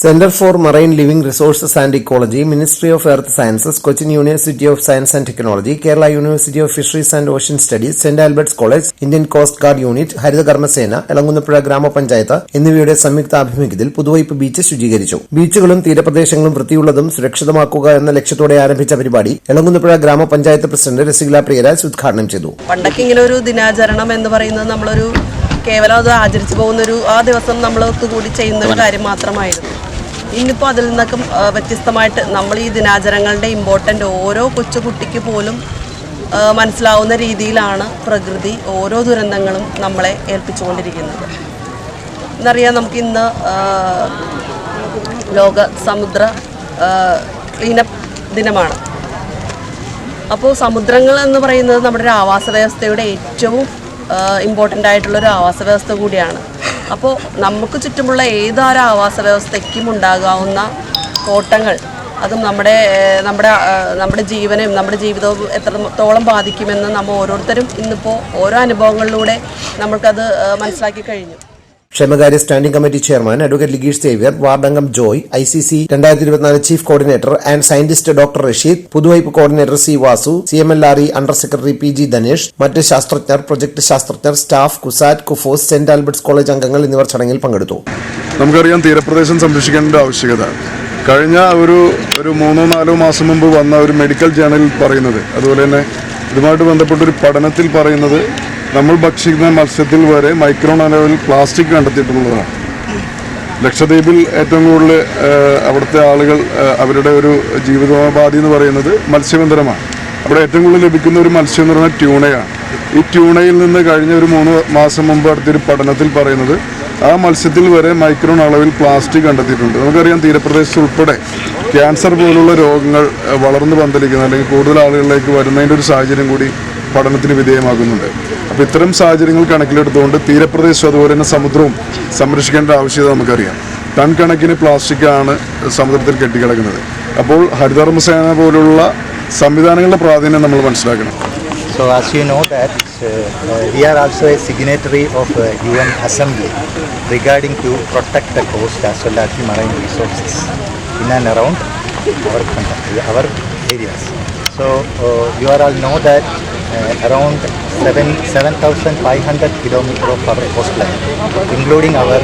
Center for Marine Living Resources and Ecology, Ministry of Earth Sciences, Cochin University of Science and Technology, Kerala University of Fisheries and Ocean Studies, St. Albert's College, Indian Coast Guard Unit, Haritha Karmasena, Elankunnapuzha ഗ്രാമപഞ്ചായത്ത് എന്നിവയുടെ സംയുക്താഭിമുഖ്യത്തിൽ Puthuvype beach ശുചീകരിച്ചു. ബീച്ചുകളും തീരപ്രദേശങ്ങളും വൃത്തിയുള്ളതും സുരക്ഷിതമാക്കുക എന്ന ലക്ഷ്യത്തോടെ ആരംഭിച്ച പരിപാടി എളങ്കുന്നപ്പുഴ ഗ്രാമപഞ്ചായത്ത് president Rasikala Priyaraj ഉദ്ഘാടനം ചെയ്തു. പണ്ടൊക്കെ ഇങ്ങനെ ഒരു ദിനാചരണം എന്ന് പറയുന്നത് നമ്മളൊരു കേവലം അത് ആചരിച്ചു പോകുന്നൊരു ആ ദിവസം നമ്മൾ ഒത്തുകൂടി ചെയ്യുന്ന ഒരു കാര്യം മാത്രമായിരുന്നു. ഇന്നിപ്പോൾ അതിൽ നിന്നൊക്കെ വ്യത്യസ്തമായിട്ട് നമ്മൾ ഈ ദിനാചരണങ്ങളുടെ ഇമ്പോർട്ടൻ്റ് ഓരോ കൊച്ചുകുട്ടിക്ക് പോലും മനസ്സിലാവുന്ന രീതിയിലാണ് പ്രകൃതി ഓരോ ദുരന്തങ്ങളും നമ്മളെ ഏൽപ്പിച്ചുകൊണ്ടിരിക്കുന്നത്. എന്നറിയാം, നമുക്കിന്ന് ലോക സമുദ്ര ക്ലീനപ്പ് ദിനമാണ്. അപ്പോൾ സമുദ്രങ്ങൾ എന്ന് പറയുന്നത് നമ്മുടെ ഒരു ആവാസ വ്യവസ്ഥയുടെ ഏറ്റവും ഇമ്പോർട്ടൻ്റ് ആയിട്ടുള്ളൊരു ആവാസ വ്യവസ്ഥ കൂടിയാണ്. അപ്പോൾ നമുക്ക് ചുറ്റുമുള്ള ഏതൊരു ആവാസ വ്യവസ്ഥയ്ക്കും ഉണ്ടാകാവുന്ന കോട്ടങ്ങൾ അതും നമ്മുടെ ജീവനെയും നമ്മുടെ ജീവിതവും എത്രത്തോളം ബാധിക്കുമെന്ന് നമ്മൾ ഓരോരുത്തരും ഇന്നിപ്പോൾ ഓരോ അനുഭവങ്ങളിലൂടെ നമുക്കത് മനസ്സിലാക്കി കഴിഞ്ഞു. ക്ഷേമകാര്യ standing committee chairman advocate Ligeesh Xavier, വാർഡംഗം Joy, ICC 2024 chief coordinator and scientist doctor Rasheed, Puthuvype coordinator C Vasu, CMLRE under secretary PG Dhanesh, മറ്റ് ശാസ്ത്രജ്ഞർ, പ്രൊജക്ട് ശാസ്ത്രജ്ഞർ, സ്റ്റാഫ്, കുസാറ്റ്, കുഫോസ്, സെന്റ് ആൽബർട്ട്സ് കോളേജ് അംഗങ്ങൾ എന്നിവർ ചടങ്ങിൽ പങ്കെടുത്തു. നമുക്കറിയാം, തീരപ്രദേശം സംരക്ഷിക്കേണ്ട ആവശ്യകത കഴിഞ്ഞ ഒരു 3-4 മാസം മുമ്പ് വന്ന ഒരു മെഡിക്കൽ ജേണലിൽ പറയുന്നത്, അതുപോലെ തന്നെ ഇതുമായിട്ട് ബന്ധപ്പെട്ടൊരു പഠനത്തിൽ പറയുന്നത് നമ്മൾ ഭക്ഷിക്കുന്ന മത്സ്യത്തിൽ വരെ മൈക്രോൺ അളവിൽ പ്ലാസ്റ്റിക് കണ്ടെത്തിയിട്ടുള്ളതാണ്. ലക്ഷദ്വീപിൽ ഏറ്റവും കൂടുതൽ അവിടുത്തെ ആളുകൾ അവരുടെ ഒരു ജീവിതോപാധി എന്ന് പറയുന്നത് മത്സ്യബന്ധനമാണ്. അവിടെ ഏറ്റവും കൂടുതൽ ലഭിക്കുന്ന ഒരു മത്സ്യം എന്ന് പറയുന്നത് ട്യൂണയാണ്. ഈ ട്യൂണയിൽ നിന്ന് കഴിഞ്ഞ ഒരു 3 മാസം മുമ്പ് അടുത്തൊരു പഠനത്തിൽ പറയുന്നത് ആ മത്സ്യത്തിൽ വരെ മൈക്രോൺ അളവിൽ പ്ലാസ്റ്റിക് കണ്ടെത്തിയിട്ടുണ്ട്. നമുക്കറിയാം, തീരപ്രദേശത്ത് ഉൾപ്പെടെ ക്യാൻസർ പോലുള്ള രോഗങ്ങൾ വളർന്നു പന്തലിക്കുന്ന അല്ലെങ്കിൽ കൂടുതൽ ആളുകളിലേക്ക് വരുന്നതിൻ്റെ ഒരു സാഹചര്യം കൂടി പഠനത്തിന് വിധേയമാകുന്നുണ്ട്. അപ്പോൾ ഇത്തരം സാഹചര്യങ്ങൾ കണക്കിലെടുത്തുകൊണ്ട് തീരപ്രദേശം അതുപോലെ തന്നെ സമുദ്രവും സംരക്ഷിക്കേണ്ട ആവശ്യകത നമുക്കറിയാം. ടൺ കണക്കിന് പ്ലാസ്റ്റിക്കാണ് സമുദ്രത്തിൽ കെട്ടിക്കിടക്കുന്നത്. അപ്പോൾ ഹരിതകർമ്മസേന പോലുള്ള സംവിധാനങ്ങളുടെ പ്രാധാന്യം നമ്മൾ മനസ്സിലാക്കണം. So as you know that we are also a signatory of UN Assembly regarding to protect the coast as well as the marine resources in and around our country, our areas. So you all know that around 7,500 kilometers of our coastline, including our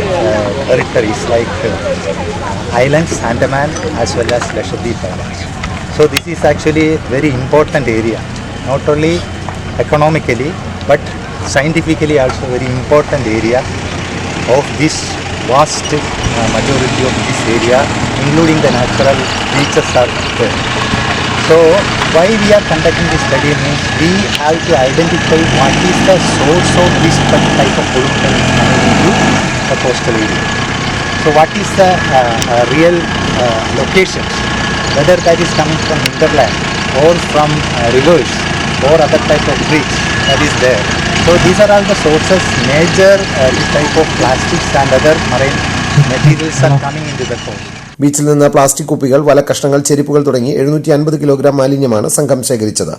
territories like islands, Andaman as well as Lakshadweep Islands. So this is actually a very important area, not only economically but scientifically also very important area of this vast majority of this area, including the natural beaches are there. So why we are conducting this study means we have to identify what is the source of this type of pollution coming into the coastal area. So what is the real locations, whether that is coming from hinterland or from rivers or other type of creeks that is there. So these are all the sources, major this type of plastics and other marine materials are coming into the coast. ബീച്ചിൽ നിന്ന് plastic കുപ്പികൾ, വലക്കഷ്ണങ്ങൾ, ചെരുപ്പുകൾ തുടങ്ങി 750 kilogram മാലിന്യമാണ് സംഘം ശേഖരിച്ചത്.